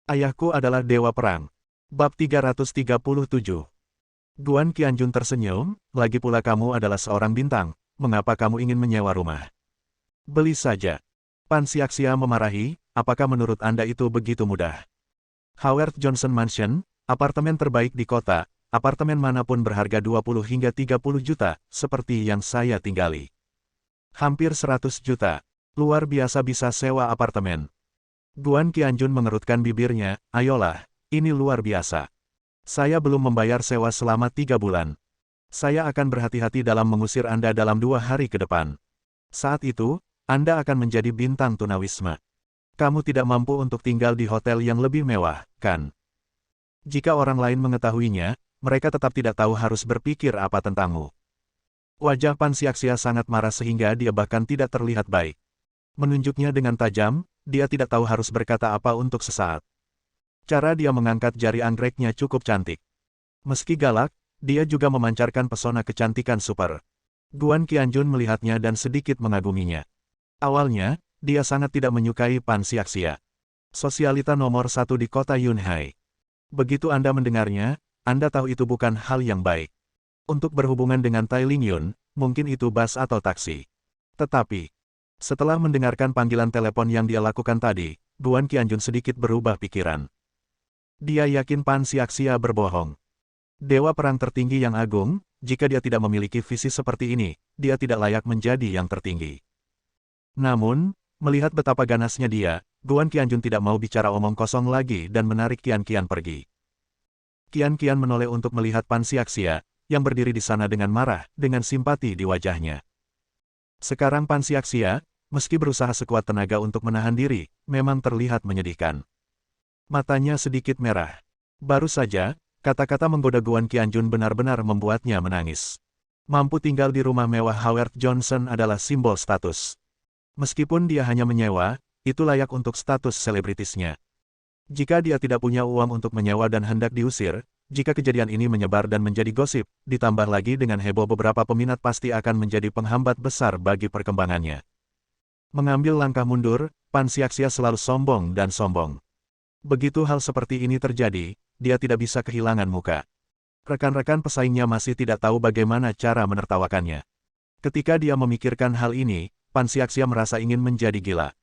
Ayahku adalah dewa perang. Bab 337. Guan Qianjun tersenyum, lagi pula kamu adalah seorang bintang, mengapa kamu ingin menyewa rumah? Beli saja. Pan Xiaxia memarahi, apakah menurut Anda itu begitu mudah? Howard Johnson Mansion, apartemen terbaik di kota, apartemen manapun berharga 20 hingga 30 juta, seperti yang saya tinggali. Hampir 100 juta. Luar biasa bisa sewa apartemen. Guan Qianjun mengerutkan bibirnya, ayolah, ini luar biasa. Saya belum membayar sewa selama 3 bulan. Saya akan berhati-hati dalam mengusir Anda dalam 2 hari ke depan. Saat itu, Anda akan menjadi bintang tunawisma. Kamu tidak mampu untuk tinggal di hotel yang lebih mewah, kan? Jika orang lain mengetahuinya, mereka tetap tidak tahu harus berpikir apa tentangmu. Wajah Pan Xiaxia sangat marah sehingga dia bahkan tidak terlihat baik. Menunjuknya dengan tajam, dia tidak tahu harus berkata apa untuk sesaat. Cara dia mengangkat jari anggreknya cukup cantik. Meski galak, dia juga memancarkan pesona kecantikan super. Guan Qianjun melihatnya dan sedikit mengaguminya. Awalnya, dia sangat tidak menyukai Pan Xiaxia. Sosialita nomor 1 di kota Yunhai. Begitu Anda mendengarnya, Anda tahu itu bukan hal yang baik. Untuk berhubungan dengan Tai Lingyun, mungkin itu bus atau taksi. Tetapi, setelah mendengarkan panggilan telepon yang dia lakukan tadi, Guan Qianjun sedikit berubah pikiran. Dia yakin Pan Xiaxia berbohong. Dewa perang tertinggi yang agung, jika dia tidak memiliki visi seperti ini, dia tidak layak menjadi yang tertinggi. Namun, melihat betapa ganasnya dia, Guan Qianjun tidak mau bicara omong kosong lagi dan menarik Qian pergi. Qian menoleh untuk melihat Pan Xiaxia, yang berdiri di sana dengan marah, dengan simpati di wajahnya. Sekarang Pan Xiaxia, meski berusaha sekuat tenaga untuk menahan diri, memang terlihat menyedihkan. Matanya sedikit merah. Baru saja, kata-kata menggoda Guan Qianjun benar-benar membuatnya menangis. Mampu tinggal di rumah mewah Howard Johnson adalah simbol status. Meskipun dia hanya menyewa, itu layak untuk status selebritisnya. Jika dia tidak punya uang untuk menyewa dan hendak diusir, jika kejadian ini menyebar dan menjadi gosip, ditambah lagi dengan heboh beberapa peminat pasti akan menjadi penghambat besar bagi perkembangannya. Mengambil langkah mundur, Pan Xiaxia selalu sombong dan sombong. Begitu hal seperti ini terjadi, dia tidak bisa kehilangan muka. Rekan-rekan pesaingnya masih tidak tahu bagaimana cara menertawakannya. Ketika dia memikirkan hal ini, Pan Xiaxia merasa ingin menjadi gila.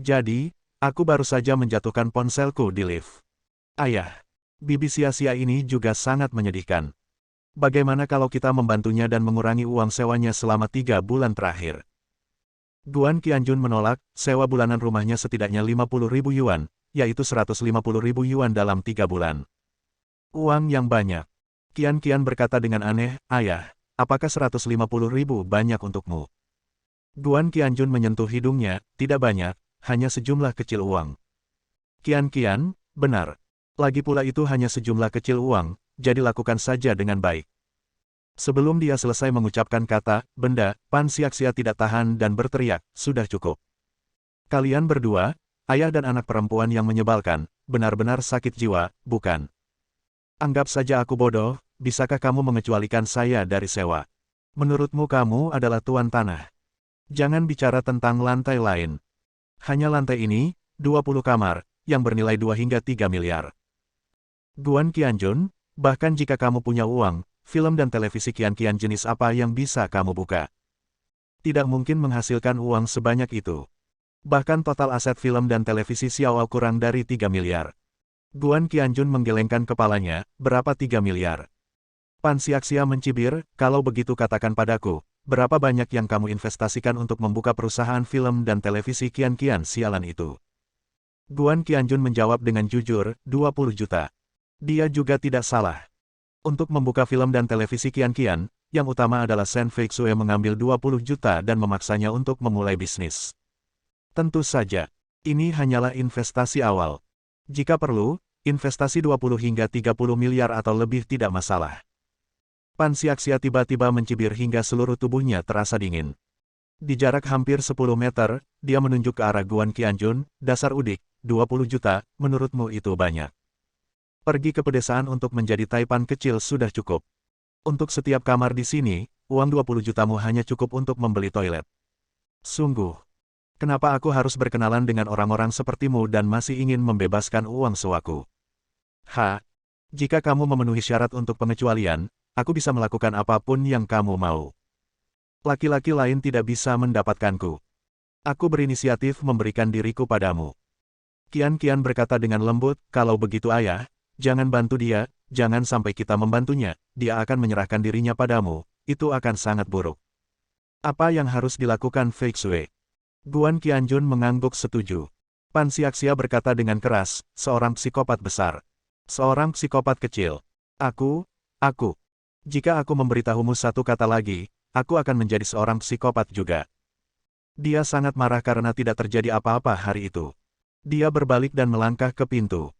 Jadi, aku baru saja menjatuhkan ponselku di lift. Ayah. Bibi sia-sia ini juga sangat menyedihkan. Bagaimana kalau kita membantunya dan mengurangi uang sewanya selama 3 bulan terakhir? Guan Qianjun menolak, sewa bulanan rumahnya setidaknya 50.000 yuan, yaitu 150.000 yuan dalam 3 bulan. Uang yang banyak. Qian berkata dengan aneh, ayah, apakah 150.000 banyak untukmu? Guan Qianjun menyentuh hidungnya, tidak banyak, hanya sejumlah kecil uang. Qian, benar. Lagi pula itu hanya sejumlah kecil uang, jadi lakukan saja dengan baik. Sebelum dia selesai mengucapkan kata, benda, Pan Xiaxia tidak tahan dan berteriak, sudah cukup. Kalian berdua, ayah dan anak perempuan yang menyebalkan, benar-benar sakit jiwa, bukan? Anggap saja aku bodoh, bisakah kamu mengecualikan saya dari sewa? Menurutmu kamu adalah tuan tanah. Jangan bicara tentang lantai lain. Hanya lantai ini, 20 kamar, yang bernilai 2 hingga 3 miliar. Guan Qianjun, bahkan jika kamu punya uang, film dan televisi Qian jenis apa yang bisa kamu buka? Tidak mungkin menghasilkan uang sebanyak itu. Bahkan total aset film dan televisi Xiao kurang dari 3 miliar. Guan Qianjun menggelengkan kepalanya, berapa 3 miliar? Pan Xiaxia mencibir, kalau begitu katakan padaku, berapa banyak yang kamu investasikan untuk membuka perusahaan film dan televisi Qian sialan itu? Guan Qianjun menjawab dengan jujur, 20 juta. Dia juga tidak salah. Untuk membuka film dan televisi Qian, yang utama adalah Shen Feixue mengambil 20 juta dan memaksanya untuk memulai bisnis. Tentu saja, ini hanyalah investasi awal. Jika perlu, investasi 20 hingga 30 miliar atau lebih tidak masalah. Pan Xiaxia tiba-tiba mencibir hingga seluruh tubuhnya terasa dingin. Di jarak hampir 10 meter, dia menunjuk ke arah Guan Qianjun, dasar udik, 20 juta, menurutmu itu banyak. Pergi ke pedesaan untuk menjadi taipan kecil sudah cukup. Untuk setiap kamar di sini, uang 20 jutamu hanya cukup untuk membeli toilet. Sungguh. Kenapa aku harus berkenalan dengan orang-orang sepertimu dan masih ingin membebaskan uang sewaku? Jika kamu memenuhi syarat untuk pengecualian, aku bisa melakukan apapun yang kamu mau. Laki-laki lain tidak bisa mendapatkanku. Aku berinisiatif memberikan diriku padamu. Kian berkata dengan lembut, kalau begitu ayah, jangan bantu dia, jangan sampai kita membantunya, dia akan menyerahkan dirinya padamu, itu akan sangat buruk. Apa yang harus dilakukan Fei Xue? Guan Qianjun mengangguk setuju. Pan Xiaxia berkata dengan keras, seorang psikopat besar. Seorang psikopat kecil. Aku. Jika aku memberitahumu satu kata lagi, aku akan menjadi seorang psikopat juga. Dia sangat marah karena tidak terjadi apa-apa hari itu. Dia berbalik dan melangkah ke pintu.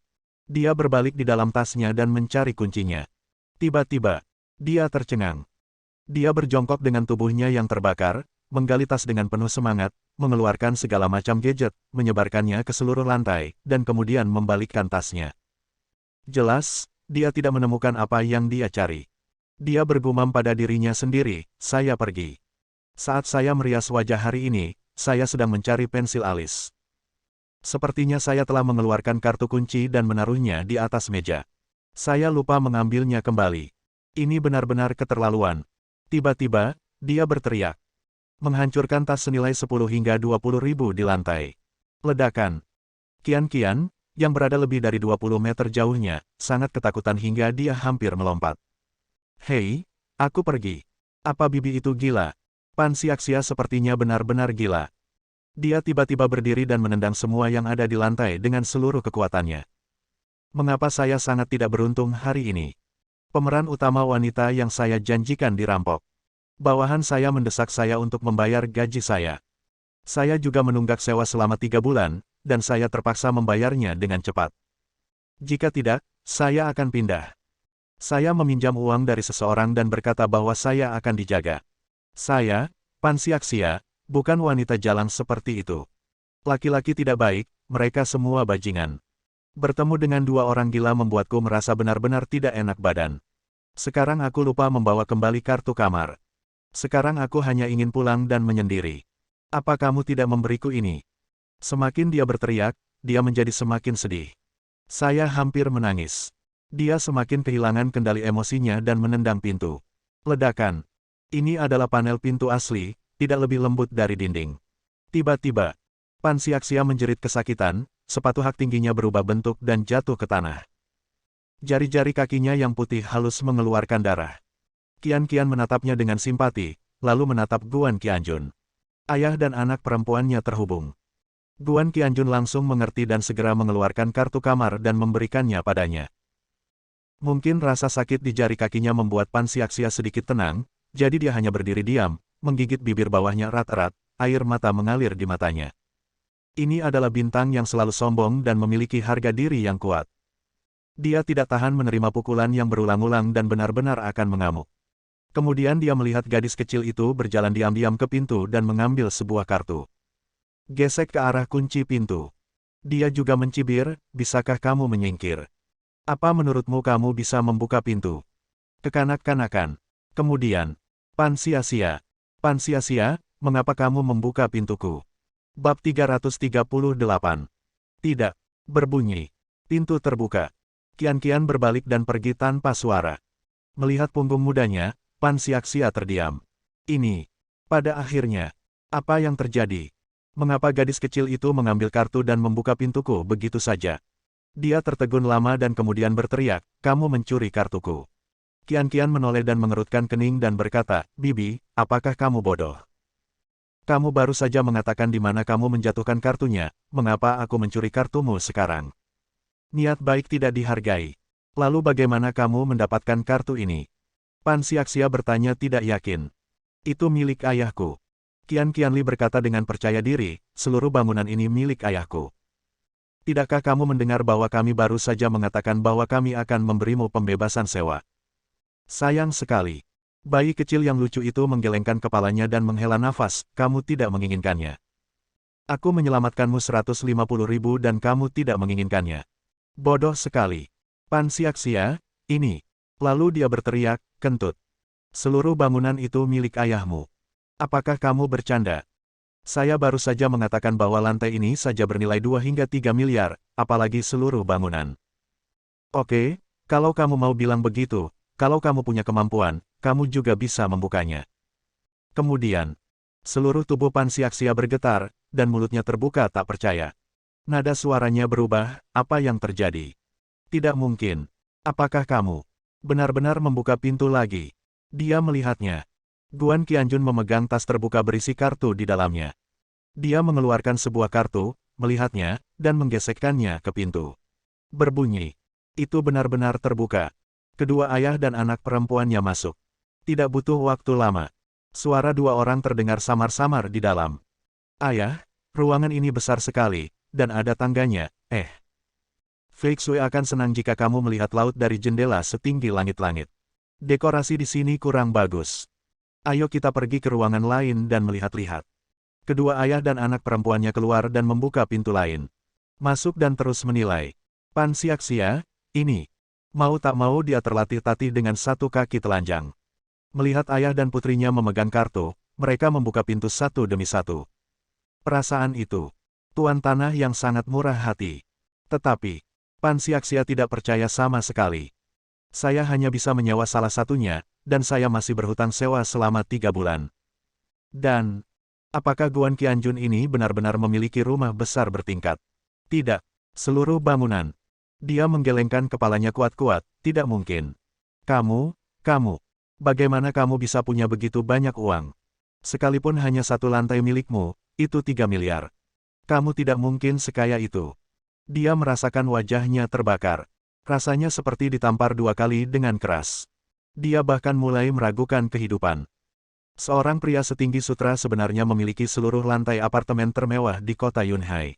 Dia berbalik di dalam tasnya dan mencari kuncinya. Tiba-tiba, dia tercengang. Dia berjongkok dengan tubuhnya yang terbakar, menggali tas dengan penuh semangat, mengeluarkan segala macam gadget, menyebarkannya ke seluruh lantai, dan kemudian membalikkan tasnya. Jelas, dia tidak menemukan apa yang dia cari. Dia bergumam pada dirinya sendiri, saya pergi. Saat saya merias wajah hari ini, saya sedang mencari pensil alis. Sepertinya saya telah mengeluarkan kartu kunci dan menaruhnya di atas meja. Saya lupa mengambilnya kembali. Ini benar-benar keterlaluan. Tiba-tiba, dia berteriak. Menghancurkan tas senilai 10 hingga 20 ribu di lantai. Ledakan. Kian, yang berada lebih dari 20 meter jauhnya, sangat ketakutan hingga dia hampir melompat. Hei, aku pergi. Apa bibi itu gila? Pan Xiaxia sepertinya benar-benar gila. Dia tiba-tiba berdiri dan menendang semua yang ada di lantai dengan seluruh kekuatannya. Mengapa saya sangat tidak beruntung hari ini? Pemeran utama wanita yang saya janjikan dirampok. Bawahan saya mendesak saya untuk membayar gaji saya. Saya juga menunggak sewa selama 3 bulan, dan saya terpaksa membayarnya dengan cepat. Jika tidak, saya akan pindah. Saya meminjam uang dari seseorang dan berkata bahwa saya akan dijaga. Saya, Pan Xiaxia, bukan wanita jalan seperti itu. Laki-laki tidak baik, mereka semua bajingan. Bertemu dengan dua orang gila membuatku merasa benar-benar tidak enak badan. Sekarang aku lupa membawa kembali kartu kamar. Sekarang aku hanya ingin pulang dan menyendiri. Apa kamu tidak memberiku ini? Semakin dia berteriak, dia menjadi semakin sedih. Saya hampir menangis. Dia semakin kehilangan kendali emosinya dan menendang pintu. Ledakan. Ini adalah panel pintu asli, tidak lebih lembut dari dinding. Tiba-tiba, Pan Xiaxia menjerit kesakitan, sepatu hak tingginya berubah bentuk dan jatuh ke tanah. Jari-jari kakinya yang putih halus mengeluarkan darah. Kian menatapnya dengan simpati, lalu menatap Guan Qianjun. Ayah dan anak perempuannya terhubung. Guan Qianjun langsung mengerti dan segera mengeluarkan kartu kamar dan memberikannya padanya. Mungkin rasa sakit di jari kakinya membuat Pan Xiaxia sedikit tenang, jadi dia hanya berdiri diam, menggigit bibir bawahnya erat-erat, air mata mengalir di matanya. Ini adalah bintang yang selalu sombong dan memiliki harga diri yang kuat. Dia tidak tahan menerima pukulan yang berulang-ulang dan benar-benar akan mengamuk. Kemudian dia melihat gadis kecil itu berjalan diam-diam ke pintu dan mengambil sebuah kartu. Gesek ke arah kunci pintu. Dia juga mencibir, bisakah kamu menyingkir? Apa menurutmu kamu bisa membuka pintu? Kekanak-kanakan. Kemudian, Pan Xiaxia, mengapa kamu membuka pintuku? Bab 338. Tidak. Berbunyi. Pintu terbuka. Kian berbalik dan pergi tanpa suara. Melihat punggung mudanya, Pan Xiaxia terdiam. Ini. Pada akhirnya. Apa yang terjadi? Mengapa gadis kecil itu mengambil kartu dan membuka pintuku begitu saja? Dia tertegun lama dan kemudian berteriak, kamu mencuri kartuku. Kian menoleh dan mengerutkan kening dan berkata, Bibi, apakah kamu bodoh? Kamu baru saja mengatakan di mana kamu menjatuhkan kartunya, mengapa aku mencuri kartumu sekarang? Niat baik tidak dihargai. Lalu bagaimana kamu mendapatkan kartu ini? Pan Xiaxia bertanya tidak yakin. Itu milik ayahku. Kian Li berkata dengan percaya diri, seluruh bangunan ini milik ayahku. Tidakkah kamu mendengar bahwa kami baru saja mengatakan bahwa kami akan memberimu pembebasan sewa? Sayang sekali. Bayi kecil yang lucu itu menggelengkan kepalanya dan menghela nafas, kamu tidak menginginkannya. Aku menyelamatkanmu 150.000 dan kamu tidak menginginkannya. Bodoh sekali. Pan Xiaxia, ini. Lalu dia berteriak, kentut. Seluruh bangunan itu milik ayahmu. Apakah kamu bercanda? Saya baru saja mengatakan bahwa lantai ini saja bernilai 2 hingga 3 miliar, apalagi seluruh bangunan. Oke, kalau kamu mau bilang begitu, kalau kamu punya kemampuan, kamu juga bisa membukanya. Kemudian, seluruh tubuh Pan Xiaxia bergetar, dan mulutnya terbuka tak percaya. Nada suaranya berubah, apa yang terjadi? Tidak mungkin. Apakah kamu benar-benar membuka pintu lagi? Dia melihatnya. Guan Qianjun memegang tas terbuka berisi kartu di dalamnya. Dia mengeluarkan sebuah kartu, melihatnya, dan menggesekkannya ke pintu. Berbunyi. Itu benar-benar terbuka. Kedua ayah dan anak perempuannya masuk. Tidak butuh waktu lama. Suara dua orang terdengar samar-samar di dalam. Ayah, ruangan ini besar sekali, dan ada tangganya, Fei Xue akan senang jika kamu melihat laut dari jendela setinggi langit-langit. Dekorasi di sini kurang bagus. Ayo kita pergi ke ruangan lain dan melihat-lihat. Kedua ayah dan anak perempuannya keluar dan membuka pintu lain. Masuk dan terus menilai. Pan Xiaxia, ini. Mau tak mau dia terlatih-tatih dengan satu kaki telanjang. Melihat ayah dan putrinya memegang kartu, mereka membuka pintu satu demi satu. Perasaan itu. Tuan tanah yang sangat murah hati. Tetapi, Pan Xiaxia tidak percaya sama sekali. Saya hanya bisa menyewa salah satunya, dan saya masih berhutang sewa selama 3 bulan. Dan, apakah Guan Qianjun ini benar-benar memiliki rumah besar bertingkat? Tidak. Seluruh bangunan. Dia menggelengkan kepalanya kuat-kuat, tidak mungkin. Kamu, bagaimana kamu bisa punya begitu banyak uang? Sekalipun hanya satu lantai milikmu, itu 3 miliar. Kamu tidak mungkin sekaya itu. Dia merasakan wajahnya terbakar. Rasanya seperti ditampar 2 kali dengan keras. Dia bahkan mulai meragukan kehidupan. Seorang pria setinggi sutra sebenarnya memiliki seluruh lantai apartemen termewah di kota Yunhai.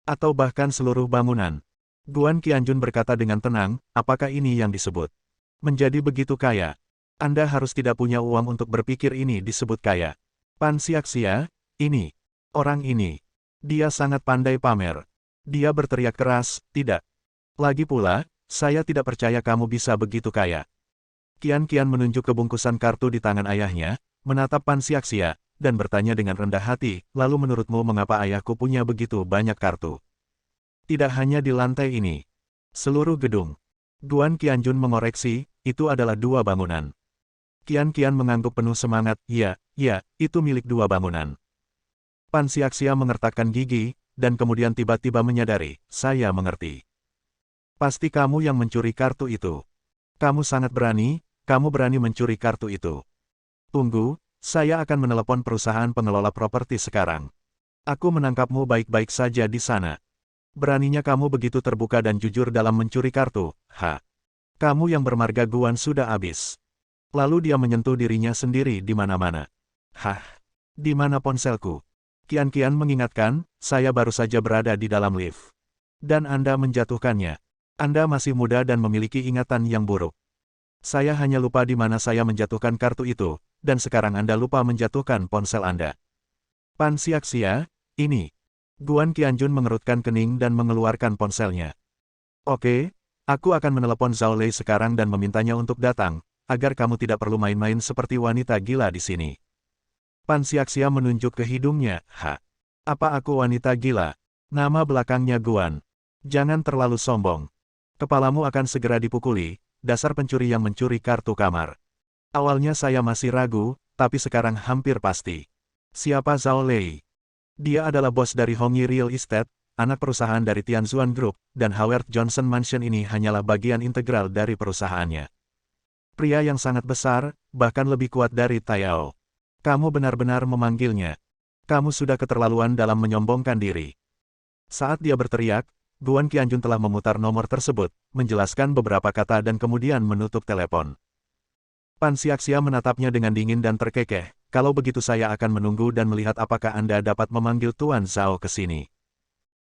Atau bahkan seluruh bangunan. Guan Qianjun berkata dengan tenang, apakah ini yang disebut menjadi begitu kaya? Anda harus tidak punya uang untuk berpikir ini disebut kaya. Pan Xiaxia, ini. Orang ini. Dia sangat pandai pamer. Dia berteriak keras, tidak. Lagi pula, saya tidak percaya kamu bisa begitu kaya. Qian menunjuk ke bungkusan kartu di tangan ayahnya, menatap Pan Xiaxia, dan bertanya dengan rendah hati, lalu menurutmu mengapa ayahku punya begitu banyak kartu? Tidak hanya di lantai ini. Seluruh gedung. Guan Qianjun mengoreksi, itu adalah 2 bangunan. Qian mengangguk penuh semangat, ya, itu milik 2 bangunan. Pan Xiaxia mengertakkan gigi, dan kemudian tiba-tiba menyadari, saya mengerti. Pasti kamu yang mencuri kartu itu. Kamu sangat berani, kamu berani mencuri kartu itu. Tunggu, saya akan menelepon perusahaan pengelola properti sekarang. Aku menangkapmu baik-baik saja di sana. Beraninya kamu begitu terbuka dan jujur dalam mencuri kartu, Kamu yang bermarga Guan sudah habis. Lalu dia menyentuh dirinya sendiri di mana-mana. Di mana ponselku? Qian mengingatkan, saya baru saja berada di dalam lift. Dan Anda menjatuhkannya. Anda masih muda dan memiliki ingatan yang buruk. Saya hanya lupa di mana saya menjatuhkan kartu itu, dan sekarang Anda lupa menjatuhkan ponsel Anda. Pan Xiaxia, ini. Guan Qianjun mengerutkan kening dan mengeluarkan ponselnya. Oke, aku akan menelepon Zhao Lei sekarang dan memintanya untuk datang, agar kamu tidak perlu main-main seperti wanita gila di sini. Pan Xiaxia menunjuk ke hidungnya, Apa aku wanita gila? Nama belakangnya Guan. Jangan terlalu sombong. Kepalamu akan segera dipukuli, dasar pencuri yang mencuri kartu kamar. Awalnya saya masih ragu, tapi sekarang hampir pasti. Siapa Zhao Lei? Dia adalah bos dari Hongyi Real Estate, anak perusahaan dari Tianzuan Group, dan Howard Johnson Mansion ini hanyalah bagian integral dari perusahaannya. Pria yang sangat besar, bahkan lebih kuat dari Tayao. Kamu benar-benar memanggilnya. Kamu sudah keterlaluan dalam menyombongkan diri. Saat dia berteriak, Guan Qianjun telah memutar nomor tersebut, menjelaskan beberapa kata dan kemudian menutup telepon. Pan Xiaxia menatapnya dengan dingin dan terkekeh, kalau begitu saya akan menunggu dan melihat apakah Anda dapat memanggil Tuan Zhao ke sini.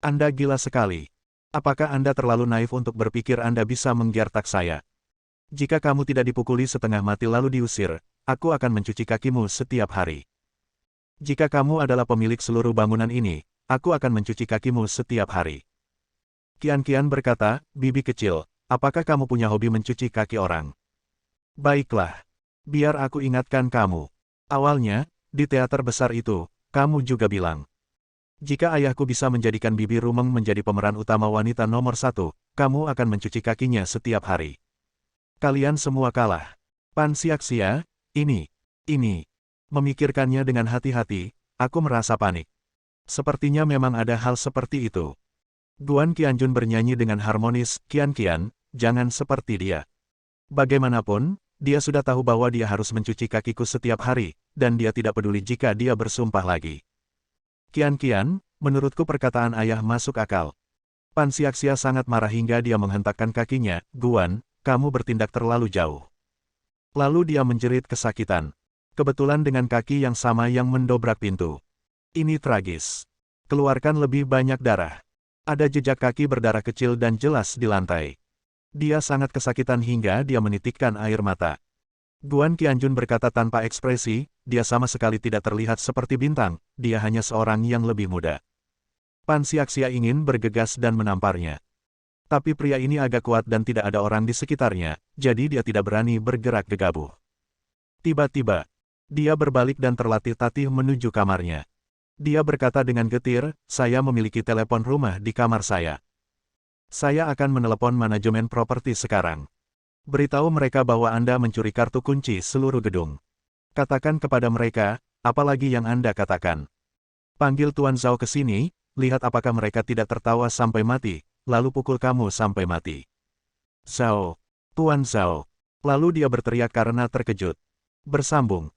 Anda gila sekali. Apakah Anda terlalu naif untuk berpikir Anda bisa menggertak saya? Jika kamu tidak dipukuli setengah mati lalu diusir, aku akan mencuci kakimu setiap hari. Jika kamu adalah pemilik seluruh bangunan ini, aku akan mencuci kakimu setiap hari. Qian berkata, bibi kecil, apakah kamu punya hobi mencuci kaki orang? Baiklah. Biar aku ingatkan kamu. Awalnya, di teater besar itu, kamu juga bilang. Jika ayahku bisa menjadikan Bibi Rumeng menjadi pemeran utama wanita nomor 1, kamu akan mencuci kakinya setiap hari. Kalian semua kalah. Pan Xiaxia, ini. Memikirkannya dengan hati-hati, aku merasa panik. Sepertinya memang ada hal seperti itu. Guan Qianjun bernyanyi dengan harmonis, Qian, jangan seperti dia. Bagaimanapun, dia sudah tahu bahwa dia harus mencuci kakiku setiap hari, dan dia tidak peduli jika dia bersumpah lagi. Qian, menurutku perkataan ayah masuk akal. Pan Xiaxia sangat marah hingga dia menghentakkan kakinya, Guan, kamu bertindak terlalu jauh. Lalu dia menjerit kesakitan. Kebetulan dengan kaki yang sama yang mendobrak pintu. Ini tragis. Keluarkan lebih banyak darah. Ada jejak kaki berdarah kecil dan jelas di lantai. Dia sangat kesakitan hingga dia menitikkan air mata. Guan Qianjun berkata tanpa ekspresi, dia sama sekali tidak terlihat seperti bintang, dia hanya seorang yang lebih muda. Pan Xiaxia ingin bergegas dan menamparnya. Tapi pria ini agak kuat dan tidak ada orang di sekitarnya, jadi dia tidak berani bergerak gegabah. Tiba-tiba, dia berbalik dan tertatih-tatih menuju kamarnya. Dia berkata dengan getir, saya memiliki telepon rumah di kamar saya. Saya akan menelepon manajemen properti sekarang. Beritahu mereka bahwa Anda mencuri kartu kunci seluruh gedung. Katakan kepada mereka, apalagi yang Anda katakan. Panggil Tuan Zhao ke sini, lihat apakah mereka tidak tertawa sampai mati, lalu pukul kamu sampai mati. Zhao, Tuan Zhao. Lalu dia berteriak karena terkejut. Bersambung.